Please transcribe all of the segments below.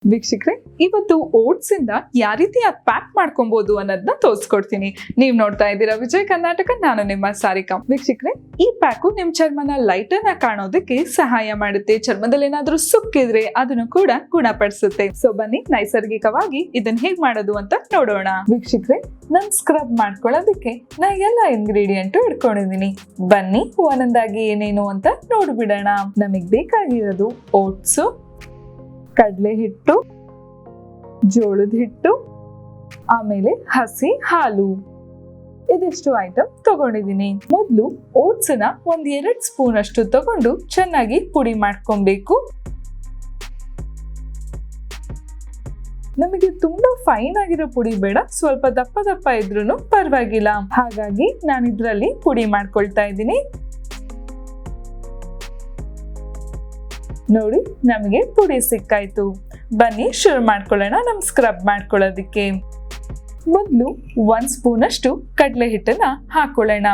ವೀಕ್ಷಕರೇ, ಇವತ್ತು ಓಟ್ಸ್ ಇಂದ ಯಾವ ರೀತಿ ಪ್ಯಾಕ್ ಮಾಡ್ಕೊಬಹುದು ಅನ್ನೋದನ್ನ ತೋರಿಸ್ಕೊಡ್ತೀನಿ. ನೀವ್ ನೋಡ್ತಾ ಇದ್ದೀರಾ ವಿಜಯ್ ಕರ್ನಾಟಕ, ನಾನು ನಿಮ್ಮ ಸಾರಿಕಾ. ವೀಕ್ಷಕರೇ, ಈ ಪ್ಯಾಕು ನಿಮ್ ಚರ್ಮನ ಲೈಟ್ ಅನ್ನ ಕಾಣೋದಕ್ಕೆ ಸಹಾಯ ಮಾಡುತ್ತೆ. ಚರ್ಮದಲ್ಲಿ ಏನಾದ್ರೂ ಸುಕ್ಕಿದ್ರೆ ಅದನ್ನು ಕೂಡ ಗುಣಪಡಿಸುತ್ತೆ. ಸೊ ಬನ್ನಿ ನೈಸರ್ಗಿಕವಾಗಿ ಇದನ್ನ ಹೇಗ್ ಮಾಡೋದು ಅಂತ ನೋಡೋಣ. ವೀಕ್ಷಕರೇ, ನನ್ ಸ್ಕ್ರಬ್ ಮಾಡ್ಕೊಳ್ಳೋದಕ್ಕೆ ನಾ ಎಲ್ಲ ಇಂಗ್ರೀಡಿಯೆಂಟ್ ಇಟ್ಕೊಂಡಿದೀನಿ. ಬನ್ನಿ ಒಂದೊಂದಾಗಿ ಏನೇನು ಅಂತ ನೋಡ್ಬಿಡೋಣ. ನಮಗ್ ಬೇಕಾಗಿರೋದು ಓಟ್ಸು, ಕಡಲೆ ಹಿಟ್ಟು, ಜೋಳದ ಹಿಟ್ಟು, ಆಮೇಲೆ ಹಸಿ ಹಾಲು. ಇದಿಷ್ಟು ಐಟಮ್ ತಗೊಂಡಿದ್ದೀನಿ. ಮೊದಲು ಓಟ್ಸ್ ನ 1-2 ಸ್ಪೂನ್ ಅಷ್ಟು ತಗೊಂಡು ಚೆನ್ನಾಗಿ ಪುಡಿ ಮಾಡ್ಕೊಬೇಕು. ನಮಗೆ ತುಂಬಾ ಫೈನ್ ಆಗಿರೋ ಪುಡಿ ಬೇಡ, ಸ್ವಲ್ಪ ದಪ್ಪ ದಪ್ಪ ಇದ್ರೂ ಪರವಾಗಿಲ್ಲ. ಹಾಗಾಗಿ ನಾನು ಇದ್ರಲ್ಲಿ ಪುಡಿ ಮಾಡ್ಕೊಳ್ತಾ ಇದ್ದೀನಿ. ನೋಡಿ, ನಮಗೆ ಪುಡಿ ಸಿಕ್ಕಾಯ್ತು. ಬನ್ನಿ ಶುರು ಮಾಡ್ಕೊಳ್ಳೋಣ ನಮ್ ಸ್ಕ್ರಬ್ ಮಾಡ್ಕೊಳ್ಳೋದಿಕ್ಕೆ. ಮೊದಲು 1 ಸ್ಪೂನ್ ಅಷ್ಟು ಕಡಲೆ ಹಿಟ್ಟನ್ನ ಹಾಕೊಳ್ಳೋಣ.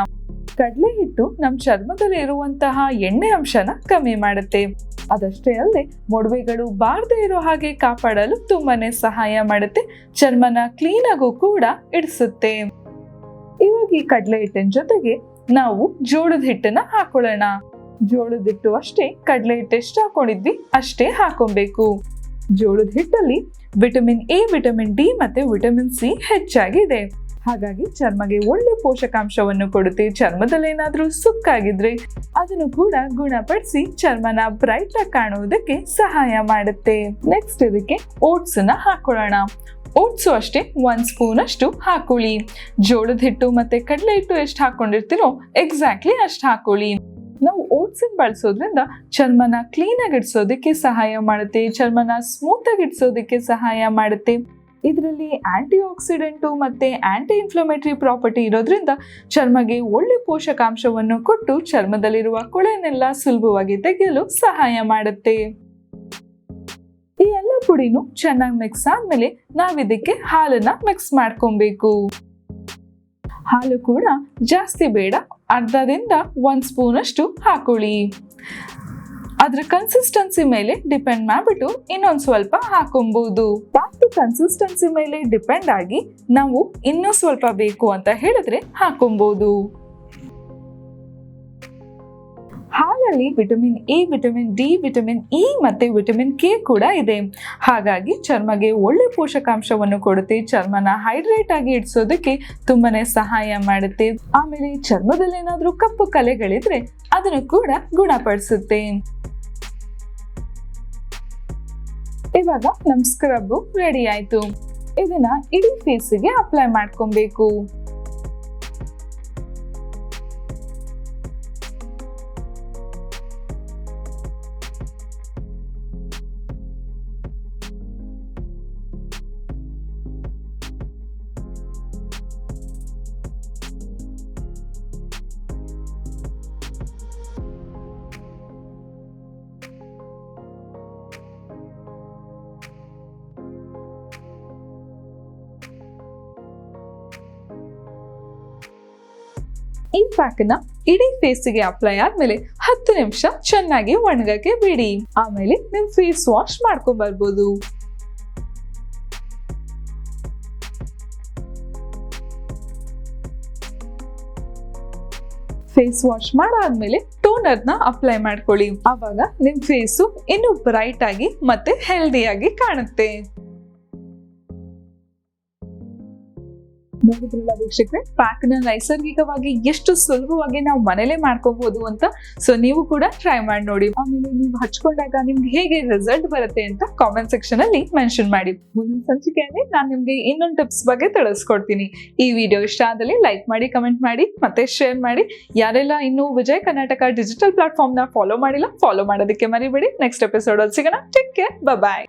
ಕಡಲೆ ಹಿಟ್ಟು ನಮ್ ಚರ್ಮದಲ್ಲಿ ಇರುವಂತಹ ಎಣ್ಣೆ ಅಂಶನ ಕಮ್ಮಿ ಮಾಡುತ್ತೆ. ಅದಷ್ಟೇ ಅಲ್ಲದೆ ಮೊಡವೆಗಳು ಬಾರದೇ ಇರೋ ಹಾಗೆ ಕಾಪಾಡಲು ತುಂಬಾನೇ ಸಹಾಯ ಮಾಡುತ್ತೆ. ಚರ್ಮನ ಕ್ಲೀನ್ ಆಗು ಕೂಡ ಇಡಿಸುತ್ತೆ. ಇವಾಗ ಈ ಕಡಲೆ ಹಿಟ್ಟಿನ ಜೊತೆಗೆ ನಾವು ಜೋಳದ ಹಿಟ್ಟನ್ನ ಹಾಕೊಳ್ಳೋಣ. ಜೋಳದ ಹಿಟ್ಟು ಅಷ್ಟೇ, ಕಡಲೆ ಹಿಟ್ಟು ಎಷ್ಟು ಹಾಕೊಂಡಿದ್ವಿ ಅಷ್ಟೇ ಹಾಕೊಬೇಕು. ಜೋಳದ ಹಿಟ್ಟಲ್ಲಿ ವಿಟಮಿನ್ ಎ, ವಿಟಮಿನ್ ಡಿ ಮತ್ತೆ ವಿಟಮಿನ್ ಸಿ ಹೆಚ್ಚಾಗಿದೆ. ಹಾಗಾಗಿ ಚರ್ಮಗೆ ಒಳ್ಳೆ ಪೋಷಕಾಂಶವನ್ನು ಕೊಡುತ್ತೆ. ಚರ್ಮದಲ್ಲಿ ಏನಾದ್ರೂ ಸುಕ್ಕಾಗಿದ್ರೆ ಅದನ್ನು ಕೂಡ ಗುಣಪಡಿಸಿ ಚರ್ಮನ ಬ್ರೈಟ್ ಆಗಿ ಕಾಣುವುದಕ್ಕೆ ಸಹಾಯ ಮಾಡುತ್ತೆ. ನೆಕ್ಸ್ಟ್ ಇದಕ್ಕೆ ಓಟ್ಸ್ ನ ಹಾಕೊಳ್ಳೋಣ. ಓಟ್ಸು ಅಷ್ಟೇ 1 ಸ್ಪೂನ್ ಅಷ್ಟು ಹಾಕೊಳ್ಳಿ. ಜೋಳದ ಹಿಟ್ಟು ಮತ್ತೆ ಕಡಲೆ ಹಿಟ್ಟು ಎಷ್ಟು ಹಾಕೊಂಡಿರ್ತೀರೋ ಎಕ್ಸಾಕ್ಟ್ಲಿ ಅಷ್ಟು ಹಾಕೊಳ್ಳಿ. ನಾವು ಓಟ್ಸ್ ಬಳಸೋದ್ರಿಂದ ಚರ್ಮನ ಕ್ಲೀನ್ ಆಗಿ ಇಡ್ಸೋದಕ್ಕೆ ಸಹಾಯ ಮಾಡುತ್ತೆ. ಚರ್ಮನ ಸ್ಮೂತ್ ಆಗಿ ಇಡ್ಸೋದಕ್ಕೆ ಸಹಾಯ ಮಾಡುತ್ತೆ. ಇದರಲ್ಲಿ ಆಂಟಿ ಆಕ್ಸಿಡೆಂಟು ಮತ್ತೆ ಆಂಟಿ ಇನ್ಫ್ಲಮೇಟರಿ ಪ್ರಾಪರ್ಟಿ ಇರೋದ್ರಿಂದ ಚರ್ಮಗೆ ಒಳ್ಳೆ ಪೋಷಕಾಂಶವನ್ನು ಕೊಟ್ಟು ಚರ್ಮದಲ್ಲಿರುವ ಕೊಳೆನೆಲ್ಲ ಸುಲಭವಾಗಿ ತೆಗೆಯಲು ಸಹಾಯ ಮಾಡುತ್ತೆ. ಈ ಎಲ್ಲ ಪುಡಿನೂ ಚೆನ್ನಾಗಿ ಮಿಕ್ಸ್ ಆದ್ಮೇಲೆ ನಾವಿದಕ್ಕೆ ಹಾಲನ್ನ ಮಿಕ್ಸ್ ಮಾಡ್ಕೊಬೇಕು. ಹಾಲು ಕೂಡ ಜಾಸ್ತಿ ಬೇಡ, ಅರ್ಧದಿಂದ 1 ಸ್ಪೂನ್ ಅಷ್ಟು ಹಾಕೊಳ್ಳಿ. ಅದ್ರ ಕನ್ಸಿಸ್ಟೆನ್ಸಿ ಮೇಲೆ ಡಿಪೆಂಡ್ ಮಾಡ್ಬಿಟ್ಟು ಇನ್ನೊಂದು ಸ್ವಲ್ಪ ಹಾಕೊಬಹುದು. ಪಾಕ್ದು ಕನ್ಸಿಸ್ಟೆನ್ಸಿ ಮೇಲೆ ಡಿಪೆಂಡ್ ಆಗಿ ನಾವು ಇನ್ನೂ ಸ್ವಲ್ಪ ಬೇಕು ಅಂತ ಹೇಳಿದ್ರೆ ಹಾಕೊಬಹುದು. ಹಾಲಲ್ಲಿ vitamin A, vitamin D, vitamin E ಮತ್ತೆ ವಿಟಮಿನ್ ಕೆ ಕೂಡ ಇದೆ. ಹಾಗಾಗಿ ಚರ್ಮಗೆ ಒಳ್ಳೆ ಪೋಷಕಾಂಶವನ್ನು ಕೊಡುತ್ತೆ. ಚರ್ಮನ ಹೈಡ್ರೇಟ್ ಆಗಿ ಇಡ್ಸೋದಕ್ಕೆ ತುಂಬಾನೇ ಸಹಾಯ ಮಾಡುತ್ತೆ. ಆಮೇಲೆ ಚರ್ಮದಲ್ಲಿ ಏನಾದ್ರೂ ಕಪ್ಪು ಕಲೆಗಳಿದ್ರೆ ಅದನ್ನು ಕೂಡ ಗುಣಪಡಿಸುತ್ತೆ. ಇವಾಗ ನಮ್ ಸ್ಕ್ರಬ್ ರೆಡಿ ಆಯ್ತು. ಇದನ್ನ ಇಡೀ ಫೇಸಿಗೆ ಅಪ್ಲೈ ಮಾಡ್ಕೊಬೇಕು. ಈ ಪ್ಯಾಕ್ ನ ಇಡೀ ಫೇಸಿಗೆ ಅಪ್ಲೈ ಆದ್ಮೇಲೆ 10 ನಿಮಿಷ ಚೆನ್ನಾಗಿ ಒಣಗಕ್ಕೆ ಬಿಡಿ. ಆಮೇಲೆ ನಿಮ್ ಫೇಸ್ ವಾಶ್ ಮಾಡ್ಕೊಂಡ್ ಬರ್ಬೋದು. ಫೇಸ್ ವಾಶ್ ಮಾಡಾದ್ಮೇಲೆ ಟೋನರ್ ನ ಅಪ್ಲೈ ಮಾಡ್ಕೊಳ್ಳಿ. ಆವಾಗ ನಿಮ್ ಫೇಸು ಇನ್ನು ಬ್ರೈಟ್ ಆಗಿ ಮತ್ತೆ ಹೆಲ್ದಿಯಾಗಿ ಕಾಣುತ್ತೆ. ನೋಡಿದ್ರಲ್ಲ ವೀಕ್ಷಕರೇ, ಪ್ಯಾಕ್ ನ ನೈಸರ್ಗಿಕವಾಗಿ ಎಷ್ಟು ಸುಲಭವಾಗಿ ನಾವು ಮನೇಲೆ ಮಾಡ್ಕೋಬಹುದು ಅಂತ. ಸೊ ನೀವು ಕೂಡ ಟ್ರೈ ಮಾಡಿ ನೋಡಿ. ಆಮೇಲೆ ನೀವು ಹಚ್ಕೊಂಡಾಗ ನಿಮ್ಗೆ ಹೇಗೆ ರಿಸಲ್ಟ್ ಬರುತ್ತೆ ಅಂತ ಕಾಮೆಂಟ್ ಸೆಕ್ಷನ್ ಅಲ್ಲಿ ಮೆನ್ಷನ್ ಮಾಡಿ. ಮುಂದಿನ ಸಂಚಿಕೆಯಲ್ಲಿ ನಾನು ನಿಮ್ಗೆ ಇನ್ನೊಂದು ಟಿಪ್ಸ್ ಬಗ್ಗೆ ತಿಳಿಸ್ಕೊಡ್ತೀನಿ. ಈ ವಿಡಿಯೋ ಇಷ್ಟ ಆದಲ್ಲಿ ಲೈಕ್ ಮಾಡಿ, ಕಮೆಂಟ್ ಮಾಡಿ ಮತ್ತೆ ಶೇರ್ ಮಾಡಿ. ಯಾರೆಲ್ಲ ಇನ್ನೂ ವಿಜಯ್ ಕರ್ನಾಟಕ ಡಿಜಿಟಲ್ ಪ್ಲಾಟ್ಫಾರ್ಮ್ ನ ಫಾಲೋ ಮಾಡಿಲ್ಲ, ಫಾಲೋ ಮಾಡೋದಕ್ಕೆ ಮರಿಬೇಡಿ. ನೆಕ್ಸ್ಟ್ ಎಪಿಸೋಡ್ ಅಲ್ಲಿ ಸಿಗೋಣ. ಟೇಕ್ ಕೇರ್, ಬಾಯ್.